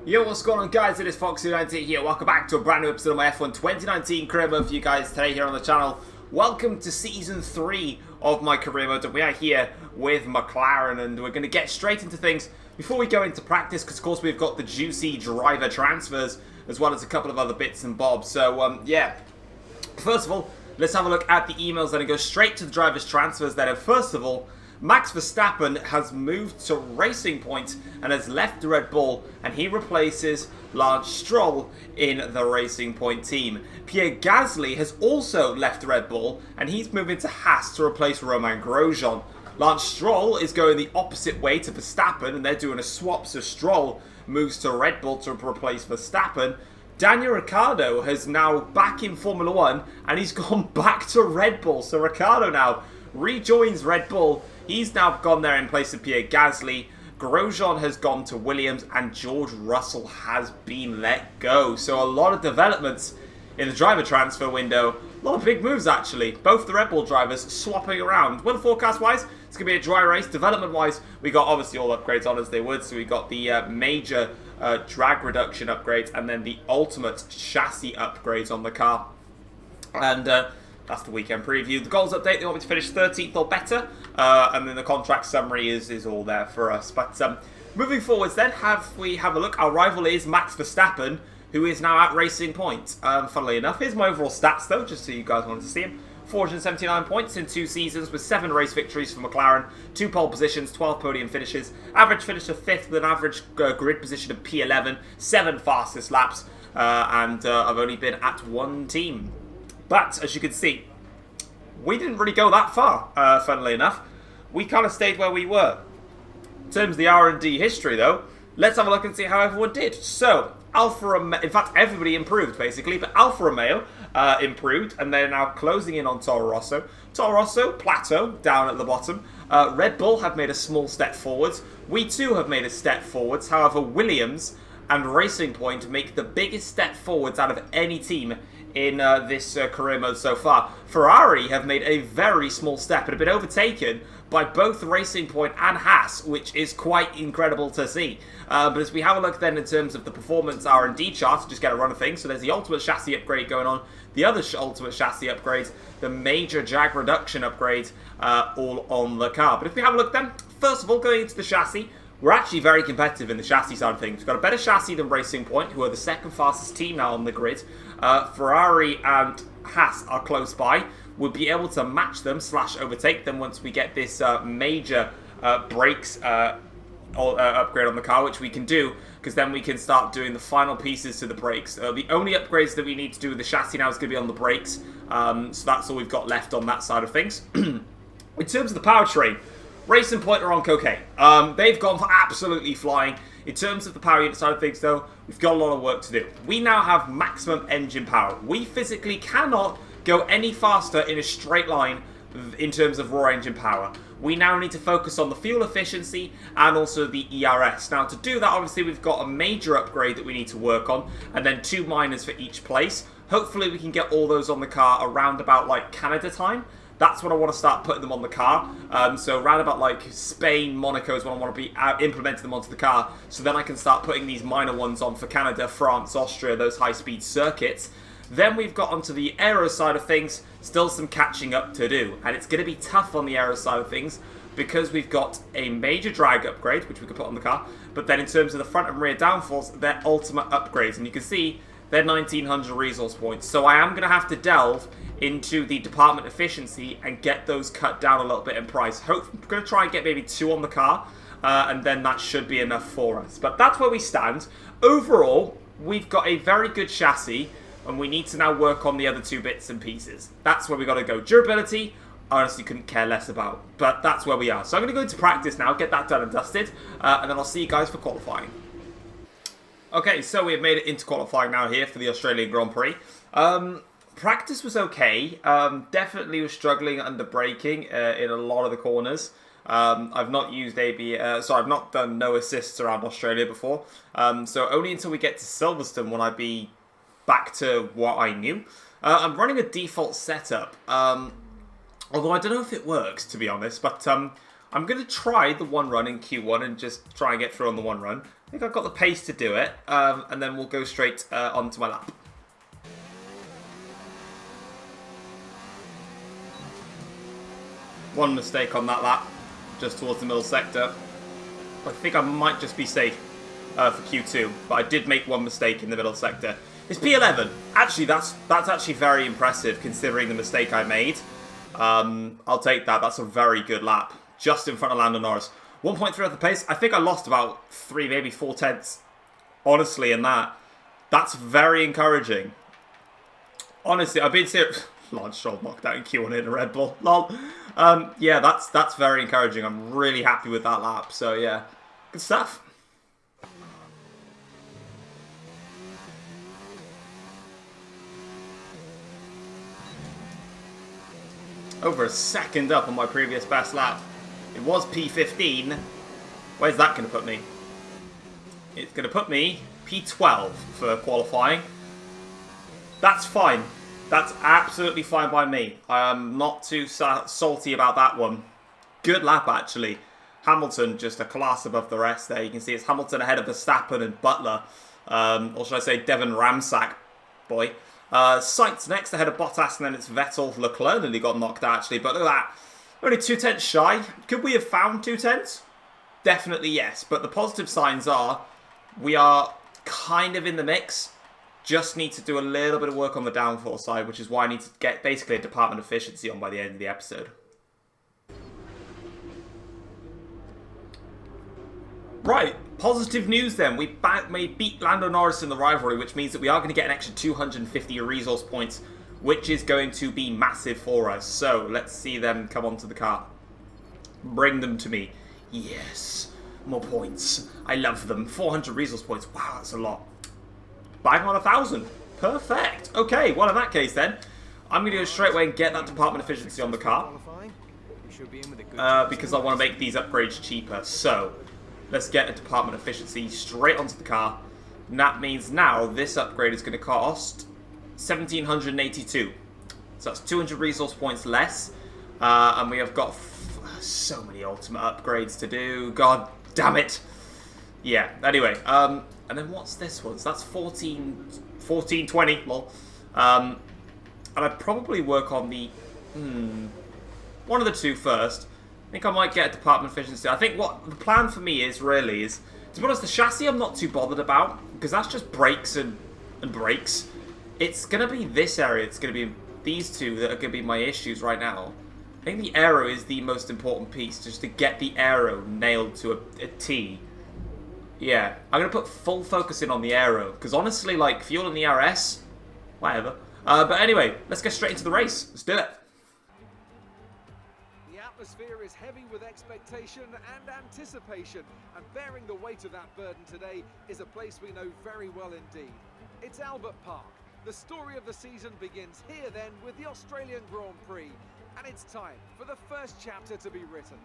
Yo, what's going on, guys? It is Foxy90 here. Welcome back to a brand new episode of my F1 2019 career mode for you guys today here on the channel. Welcome to Season 3 of my career mode, and we are here with McLaren, and we're going to get straight into things before we go into practice, because of course we've got the juicy driver transfers, as well as a couple of other bits and bobs. So, yeah. First of all, let's have a look at the emails then and go straight to the drivers' transfers then. And first of all, Max Verstappen has moved to Racing Point and has left the Red Bull, and he replaces Lance Stroll in the Racing Point team. Pierre Gasly has also left the Red Bull, and he's moving to Haas to replace Romain Grosjean. Lance Stroll is going the opposite way to Verstappen, and they're doing a swap, so Stroll moves to Red Bull to replace Verstappen. Daniel Ricciardo has now back in Formula 1, and he's gone back to Red Bull, so Ricciardo now rejoins Red Bull. He's now gone there in place of Pierre Gasly. Grosjean has gone to Williams, and George Russell has been let go. So a lot of developments in the driver transfer window. A lot of big moves, actually. Both the Red Bull drivers swapping around. Weather forecast-wise, it's going to be a dry race. Development-wise, we got obviously all upgrades on as they would. So we got the major drag reduction upgrades, and then the ultimate chassis upgrades on the car. And that's the weekend preview. The goals update, they want me to finish 13th or better. And then the contract summary is all there for us. But moving forwards then, we have a look. Our rival is Max Verstappen, who is now at Racing Point. Funnily enough, here's my overall stats though, just so you guys wanted to see him. 479 points in 2 seasons with 7 race victories for McLaren, 2 pole positions, 12 podium finishes, average finish of 5th with an average grid position of P11, 7 fastest laps, and I've only been at 1 team. But, as you can see, we didn't really go that far, funnily enough. We kind of stayed where we were. In terms of the R&D history, though, let's have a look and see how everyone did. So, Alfa Romeo, in fact, everybody improved, basically, but Alfa Romeo improved, and they're now closing in on Toro Rosso. Toro Rosso, plateau, down at the bottom. Red Bull have made a small step forwards. We, too, have made a step forwards. However, Williams and Racing Point make the biggest step forwards out of any team in this career mode so far. Ferrari have made a very small step and have been overtaken by both Racing Point and Haas, which is quite incredible to see. But as we have a look then in terms of the performance R&D chart, just get a run of things. So there's the ultimate chassis upgrade going on, the other ultimate chassis upgrades, the major drag reduction upgrades, all on the car. But if we have a look then, first of all, going into the chassis, we're actually very competitive in the chassis side of things. We've got a better chassis than Racing Point, who are the second fastest team now on the grid. Ferrari and Haas are close by. We'll be able to match them / overtake them once we get this major brakes upgrade on the car, which we can do, because then we can start doing the final pieces to the brakes. The only upgrades that we need to do with the chassis now is going to be on the brakes. So that's all we've got left on that side of things. In terms of the powertrain, Racing Point are on cocaine. They've gone for absolutely flying. In terms of the power unit side of things, though, we've got a lot of work to do. We now have maximum engine power. We physically cannot go any faster in a straight line in terms of raw engine power. We now need to focus on the fuel efficiency and also the ERS. Now, to do that, obviously, we've got a major upgrade that we need to work on, and then 2 minors for each place. Hopefully, we can get all those on the car around about, like, Canada time. That's when I want to start putting them on the car. So around about like Spain, Monaco is when I want to be implementing them onto the car. So then I can start putting these minor ones on for Canada, France, Austria, those high-speed circuits. Then we've got onto the aero side of things, still some catching up to do. And it's going to be tough on the aero side of things because we've got a major drag upgrade, which we can put on the car. But then in terms of the front and rear downforce, they're ultimate upgrades. And you can see they're 1900 resource points. So I am going to have to delve into the department efficiency and get those cut down a little bit in price. I'm going to try and get maybe 2 on the car, and then that should be enough for us. But that's where we stand. Overall, we've got a very good chassis, and we need to now work on the other 2 bits and pieces. That's where we got to go. Durability, I honestly couldn't care less about, but that's where we are. So I'm going to go into practice now, get that done and dusted, and then I'll see you guys for qualifying. Okay, so we have made it into qualifying now here for the Australian Grand Prix. Practice was okay. Definitely was struggling under braking in a lot of the corners. I've not used I've not done no assists around Australia before. So only until we get to Silverstone will I be back to what I knew. I'm running a default setup. Although I don't know if it works, to be honest. But I'm going to try the one run in Q1 and just try and get through on the one run. I think I've got the pace to do it, and then we'll go straight onto my lap. One mistake on that lap, just towards the middle sector. I think I might just be safe for Q2, but I did make one mistake in the middle sector. It's P11. Actually, that's actually very impressive considering the mistake I made. I'll take that. That's a very good lap, just in front of Lando Norris. 1.3 off the pace. I think I lost about 3, maybe 4 tenths, honestly, in that. That's very encouraging. Honestly, I've been serious. Lance Stroll knocked out in Q1 in a Red Bull. Lol. Yeah, that's very encouraging. I'm really happy with that lap. So yeah, good stuff. Over a second up on my previous best lap. It was P15. Where's that going to put me? It's going to put me P12 for qualifying. That's fine. That's absolutely fine by me. I am not too salty about that one. Good lap, actually. Hamilton just a class above the rest there. You can see it's Hamilton ahead of Verstappen and Butler. Or should I say Devon Ramsack, boy. Sainz next ahead of Bottas, and then it's Vettel. Leclerc nearly got knocked out, actually. But look at that. Only 2 tenths shy. Could we have found 2 tenths? Definitely yes. But the positive signs are we are kind of in the mix. Just need to do a little bit of work on the downforce side, which is why I need to get basically a department efficiency on by the end of the episode. Right, positive news then. We beat Lando Norris in the rivalry, which means that we are going to get an extra 250 resource points, which is going to be massive for us. So, let's see them come onto the car. Bring them to me. Yes, more points. I love them. 400 resource points. Wow, that's a lot. Bang on 1,000. Perfect. Okay, well in that case then, I'm going to go straight away and get that department efficiency on the car. Because I want to make these upgrades cheaper. So, let's get a department efficiency straight onto the car. And that means now this upgrade is going to cost 1,782. So that's 200 resource points less. And we have got so many ultimate upgrades to do. God damn it. Yeah, anyway. And then what's this one? So that's 1420, lol. And I'd probably work on the... one of the two first. I think I might get a department efficiency. I think what the plan for me is, really, is... To be honest, the chassis I'm not too bothered about, because that's just brakes and brakes. It's going to be this area. It's going to be these two that are going to be my issues right now. I think the aero is the most important piece, just to get the aero nailed to a T. Yeah, I'm going to put full focus in on the aero, because honestly, like, fuel in the RS, whatever. But anyway, let's get straight into the race. Let's do it. The atmosphere is heavy with expectation and anticipation, and bearing the weight of that burden today is a place we know very well indeed. It's Albert Park. The story of the season begins here then with the Australian Grand Prix, and it's time for the first chapter to be written.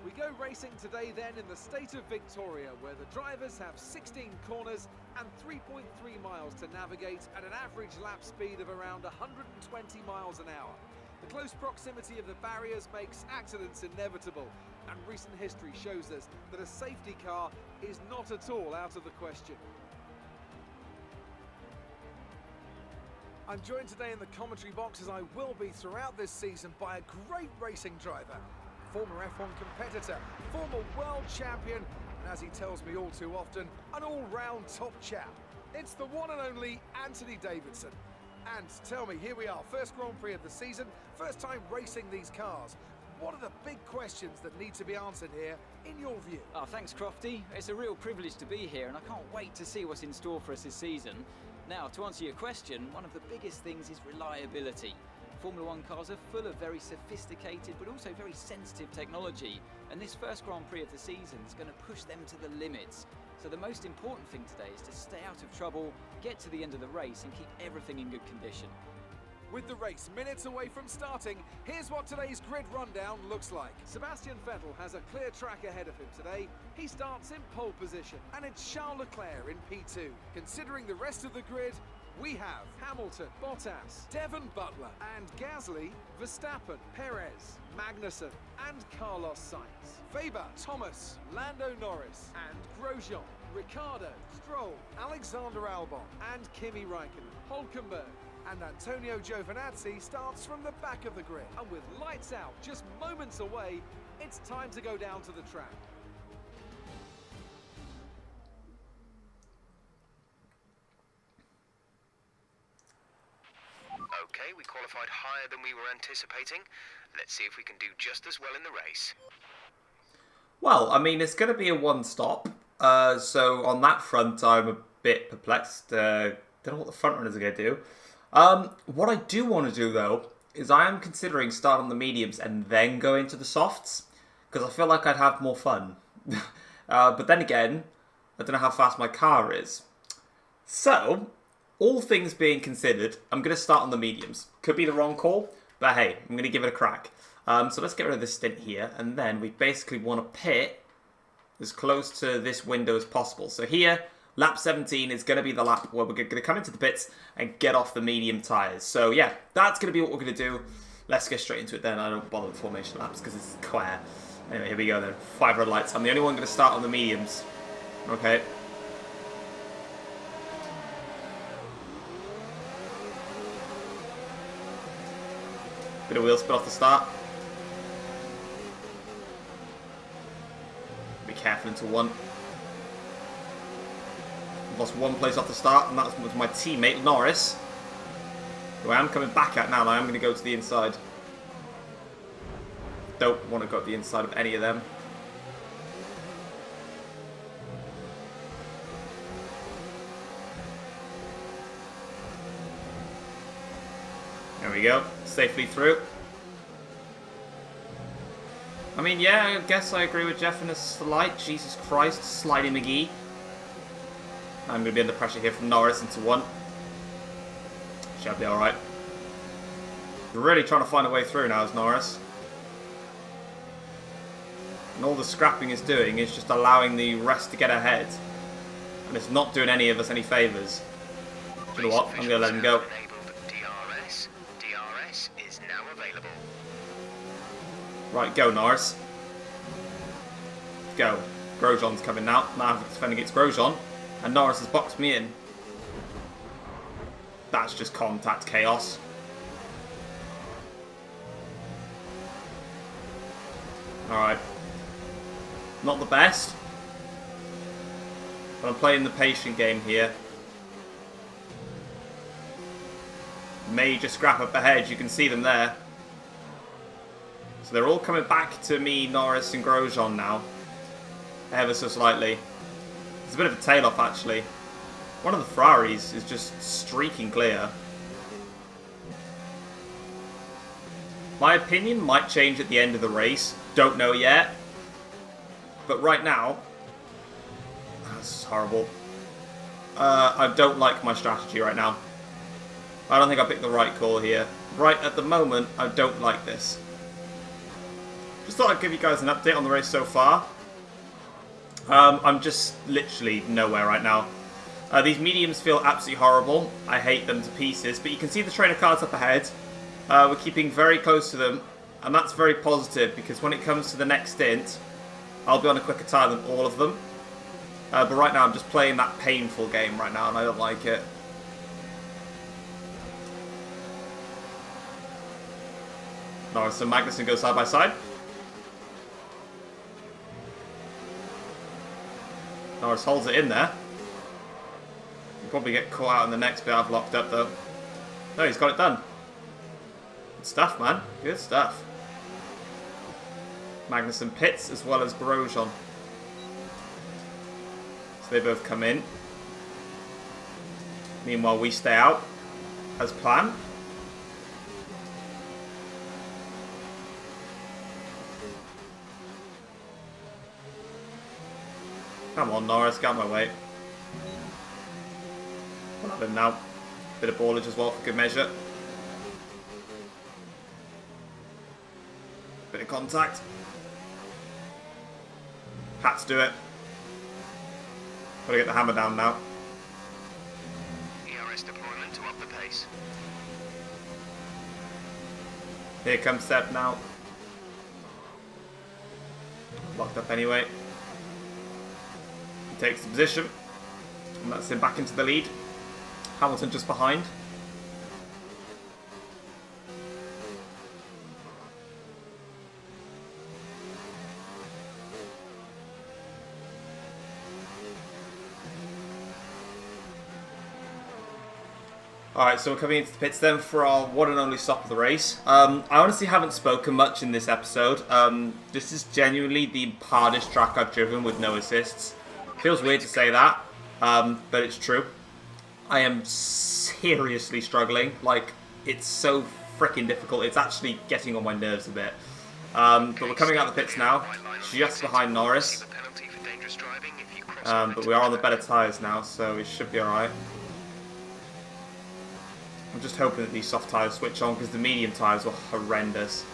We go racing today then in the state of Victoria, where the drivers have 16 corners and 3.3 miles to navigate at an average lap speed of around 120 miles an hour. The close proximity of the barriers makes accidents inevitable, and recent history shows us that a safety car is not at all out of the question. I'm joined today in the commentary box, as I will be throughout this season, by a great racing driver. Former F1 competitor, former world champion, and as he tells me all too often, an all-round top chap. It's the one and only Anthony Davidson. And tell me, here we are, first Grand Prix of the season, first time racing these cars. What are the big questions that need to be answered here, in your view? Oh, thanks, Crofty. It's a real privilege to be here, and I can't wait to see what's in store for us this season. Now, to answer your question, one of the biggest things is reliability. Formula One cars are full of very sophisticated but also very sensitive technology, and this first Grand Prix of the season is going to push them to the limits. So the most important thing today is to stay out of trouble, get to the end of the race and keep everything in good condition. With the race minutes away from starting, here's what today's grid rundown looks like. Sebastian Vettel has a clear track ahead of him today. He starts in pole position, and it's Charles Leclerc in P2. Considering the rest of the grid, we have Hamilton, Bottas, Devon Butler, and Gasly, Verstappen, Perez, Magnussen, and Carlos Sainz. Weber, Thomas, Lando Norris, and Grosjean. Ricciardo, Stroll, Alexander Albon, and Kimi Raikkonen. Hülkenberg and Antonio Giovinazzi starts from the back of the grid. And with lights out just moments away, it's time to go down to the track. Okay, we qualified higher than we were anticipating. Let's see if we can do just as well in the race. Well, I mean, it's going to be a one-stop. So on that front, I'm a bit perplexed. Don't know what the front runners are going to do. What I do want to do, though, is I am considering starting the mediums and then go into the softs. Because I feel like I'd have more fun. But then again, I don't know how fast my car is. So, all things being considered, I'm going to start on the mediums. Could be the wrong call, but hey, I'm going to give it a crack. So let's get rid of this stint here, and then we basically want to pit as close to this window as possible. So here, lap 17 is going to be the lap where we're going to come into the pits and get off the medium tyres. So yeah, that's going to be what we're going to do. Let's get straight into it then. I don't bother with formation laps because it's quite... Anyway, here we go then. 5 red lights. I'm the only one going to start on the mediums. Okay. Bit of wheel spin off the start. Be careful into one. I've lost one place off the start, and that's with my teammate Norris, who I am coming back at now, and I am going to go to the inside. Don't want to go to the inside of any of them. There we go. Safely through. I mean, yeah, I guess I agree with Jeff in a slight. Jesus Christ, Slidey McGee. I'm going to be under pressure here from Norris into one. Should be alright. Really trying to find a way through now, is Norris. And all the scrapping is doing is just allowing the rest to get ahead. And it's not doing any of us any favours. Do you know what? I'm going to let him go. DRS is now available. Right, go Norris. Go. Grosjean's coming now. Now I'm defending against Grosjean. And Norris has boxed me in. That's just contact chaos. Alright. Not the best. But I'm playing the patient game here. Major scrap up ahead. You can see them there. So they're all coming back to me, Norris and Grosjean now. Ever so slightly. It's a bit of a tail-off, actually. One of the Ferraris is just streaking clear. My opinion might change at the end of the race. Don't know yet. But right now... That's horrible. I don't like my strategy right now. I don't think I picked the right call here. Right at the moment, I don't like this. Just thought I'd give you guys an update on the race so far. I'm just literally nowhere right now. These mediums feel absolutely horrible. I hate them to pieces. But you can see the trainer cars up ahead. We're keeping very close to them. And that's very positive because when it comes to the next stint, I'll be on a quicker tyre than all of them. But right now I'm just playing that painful game right now and I don't like it. Norris and Magnussen go side by side. Norris holds it in there. He'll probably get caught out in the next bit I've locked up though. No, he's got it done. Good stuff, man. Good stuff. Magnussen pits as well as Grosjean. So they both come in. Meanwhile, we stay out as planned. Come on, Norris, get out of my way. We'll have him now. Bit of ballage as well for good measure. Bit of contact. Had to do it. Gotta get the hammer down now. ERS deployment to up the pace. Here comes Seb now. Locked up anyway. He takes the position. And that's him back into the lead. Hamilton just behind. Alright, so we're coming into the pits then for our one and only stop of the race. I honestly haven't spoken much in this episode. This is genuinely the hardest track I've driven with no assists. Feels weird to say that, but it's true. I am seriously struggling. Like, it's so freaking difficult. It's actually getting on my nerves a bit. But we're coming out of the pits now, just behind Norris. But we are on the better tyres now, so it should be alright. I'm just hoping that these soft tyres switch on because the medium tyres were horrendous.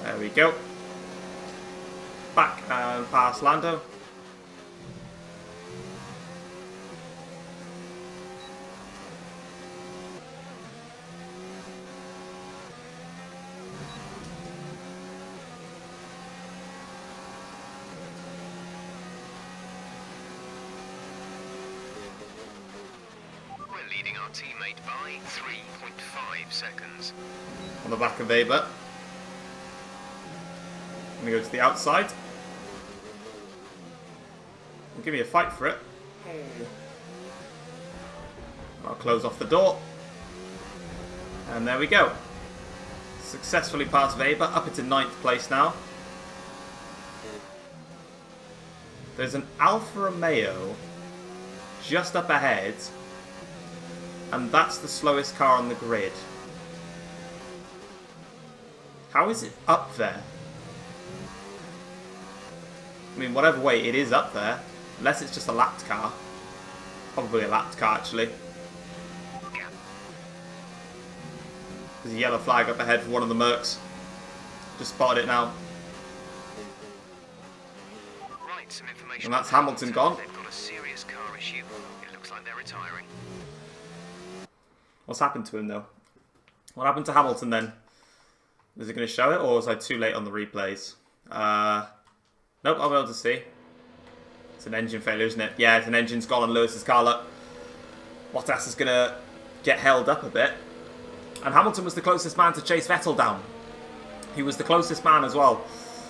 There we go. Back and past Lando. Leading our teammate by 3.5 seconds. On the back of Weber. I'm going to go to the outside. Give me a fight for it. I'll close off the door. And there we go. Successfully past Weber, up into 9th place now. There's an Alfa Romeo just up ahead. And that's the slowest car on the grid. How is it up there? I mean, whatever way it is up there, unless it's just a lapped car. Probably a lapped car, actually. There's a yellow flag up ahead for one of the Mercs. Just spotted it now. Right, some information. And that's Hamilton gone. They've got a serious car issue. It looks like they're retiring. What's happened to him, though? What happened to Hamilton, then? Is it going to show it, or was I too late on the replays? Nope, I'll be able to see. It's an engine failure, isn't it? Yeah, it's an engine's gone on Lewis's car. Look. Bottas is going to get held up a bit. And Hamilton was the closest man to chase Vettel down. He was the closest man as well.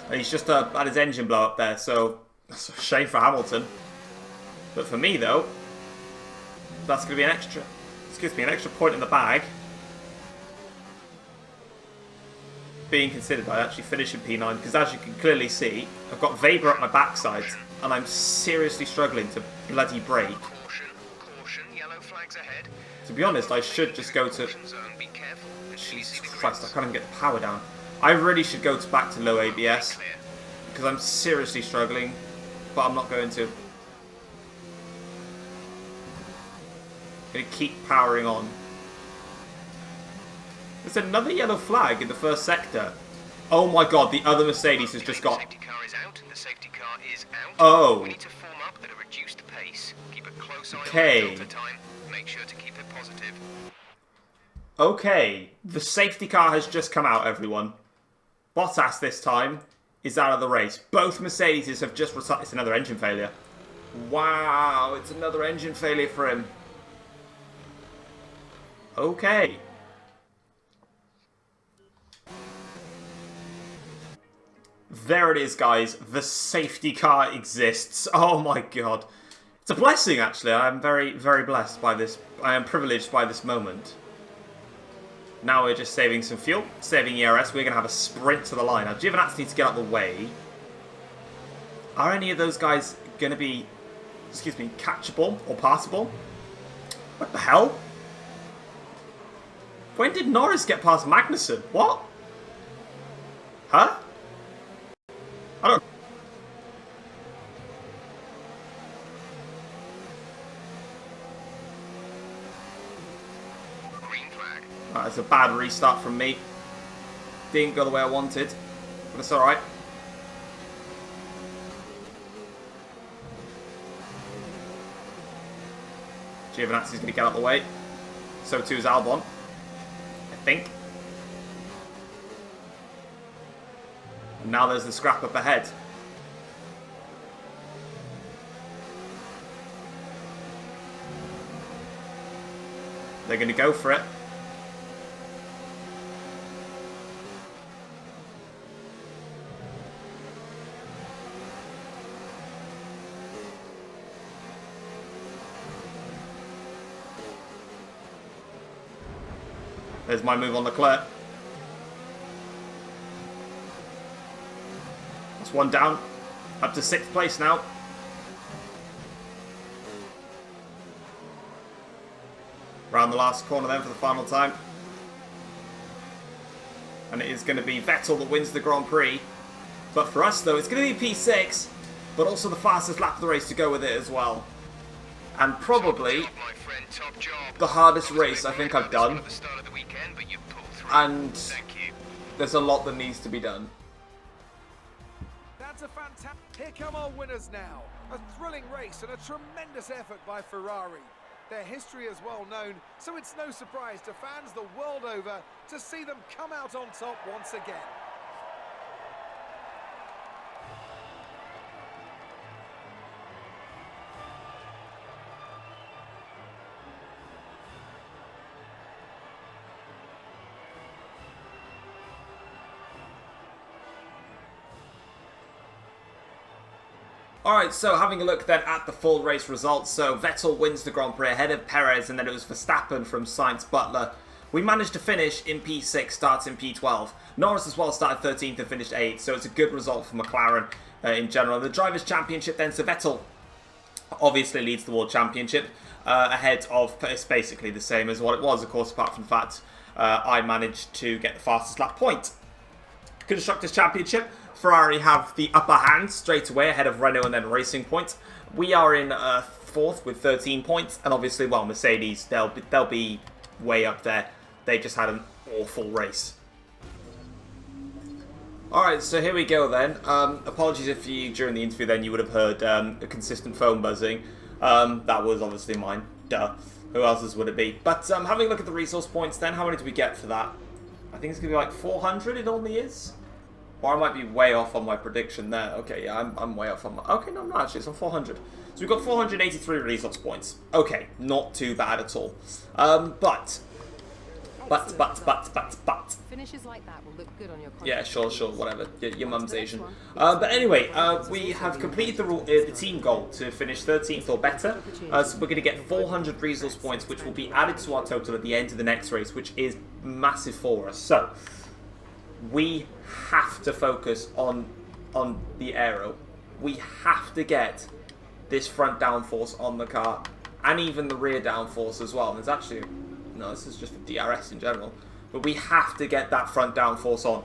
And he's just had his engine blow up there, so that's a shame for Hamilton. But for me, though, that's going to be an extra... Excuse me, an extra point in the bag. Being considered, I actually finish in P9 because, as you can clearly see, I've got Weber up my backside and I'm seriously struggling to bloody brake. Caution, caution, yellow flags ahead. To be honest, I should just go to... Be careful. Jesus Christ, I can't even get the power down. I really should go back to low ABS because I'm seriously struggling, but I'm not going to. I'm going to keep powering on. There's another yellow flag in the first sector. Oh my god, the other Mercedes has just got... The safety car is out. The safety car is out. Oh. We need to form up at a reduced pace. Keep a close eye Okay. on the filter time. Make sure to keep it positive. Okay, the safety car has just come out, everyone. Bottas this time is out of the race. Both Mercedes have just retired. It's another engine failure. Wow, it's another engine failure for him. Okay. There it is, guys. The safety car exists. Oh my god. It's a blessing, actually. I am very, very blessed by this. I am privileged by this moment. Now we're just saving some fuel, saving ERS. We're going to have a sprint to the line. Now, Giovinazzi needs to get out of the way. Are any of those guys going to be, excuse me, catchable or passable? What the hell? When did Norris get past Magnussen? What? Huh? I don't... That's a bad restart from me. Didn't go the way I wanted, but it's alright. Giovinazzi's going to get out of the way. So too is Albon, I think. And now there's the scrap up ahead. They're going to go for it. There's my move on Leclerc. That's one down. Up to 6th place now. Around the last corner then for the final time. And it is going to be Vettel that wins the Grand Prix. But for us though, it's going to be P6, but also the fastest lap of the race to go with it as well. And probably the hardest race I think I've done. And there's a lot that needs to be done. That's a fantastic... Here come our winners now. A thrilling race and a tremendous effort by Ferrari. Their history is well known, so it's no surprise to fans the world over to see them come out on top once again. Alright, so having a look then at the full race results. So Vettel wins the Grand Prix ahead of Perez, and then it was Verstappen from Sainz Butler. We managed to finish in P6, starts in P12. Norris as well started 13th and finished 8th, so it's a good result for McLaren in general. The Drivers' Championship then, so Vettel obviously leads the World Championship ahead of, it's basically the same as what it was, of course, apart from the fact I managed to get the fastest lap point. Constructors' Championship, Ferrari have the upper hand straight away ahead of Renault and then Racing Point. We are in 4th with 13 points, and obviously, well, Mercedes, they'll be way up there. They just had an awful race. Alright, so here we go then. Apologies if you, during the interview then, you would have heard a consistent phone buzzing. That was obviously mine. Duh. Who else's would it be? But having a look at the resource points then, how many do we get for that? I think it's going to be like 400 it only is. Or I might be way off on my prediction there. Okay, yeah, I'm way off on my... Okay, no, actually, it's on 400. So we've got 483 resource points. Okay, not too bad at all. But. Finishes like that will look good on your contract. Yeah, sure, whatever. Your mum's Asian. But anyway, we have completed the team goal to finish 13th or better. So we're going to get 400 resource points, which will be added to our total at the end of the next race, which is massive for us. So we have to focus on the aero. We have to get this front downforce on the car, and even the rear downforce as well. And there's actually, no, this is just for DRS in general, but we have to get that front downforce on.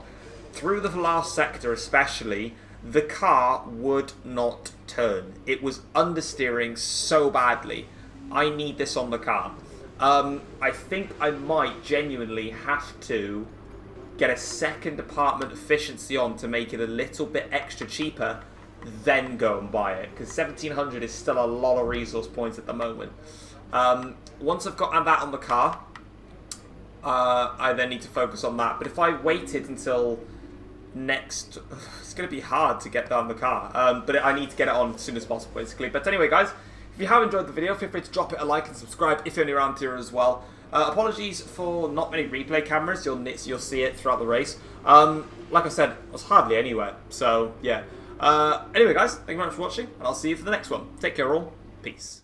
Through the last sector especially, the car would not turn. It was understeering so badly. I need this on the car. I think I might genuinely have to get a second department efficiency on to make it a little bit extra cheaper, then go and buy it, because 1700 is still a lot of resource points at the moment. Once I've got that on the car, I then need to focus on that. But if I waited until next, it's going to be hard to get that on the car, but I need to get it on as soon as possible, basically. But anyway, guys, if you have enjoyed the video, feel free to drop it a like and subscribe if you're new around here as well. Apologies for not many replay cameras. You'll see it throughout the race. Like I said, I was hardly anywhere. So, yeah. Anyway, guys, thank you very much for watching, and I'll see you for the next one. Take care, all. Peace.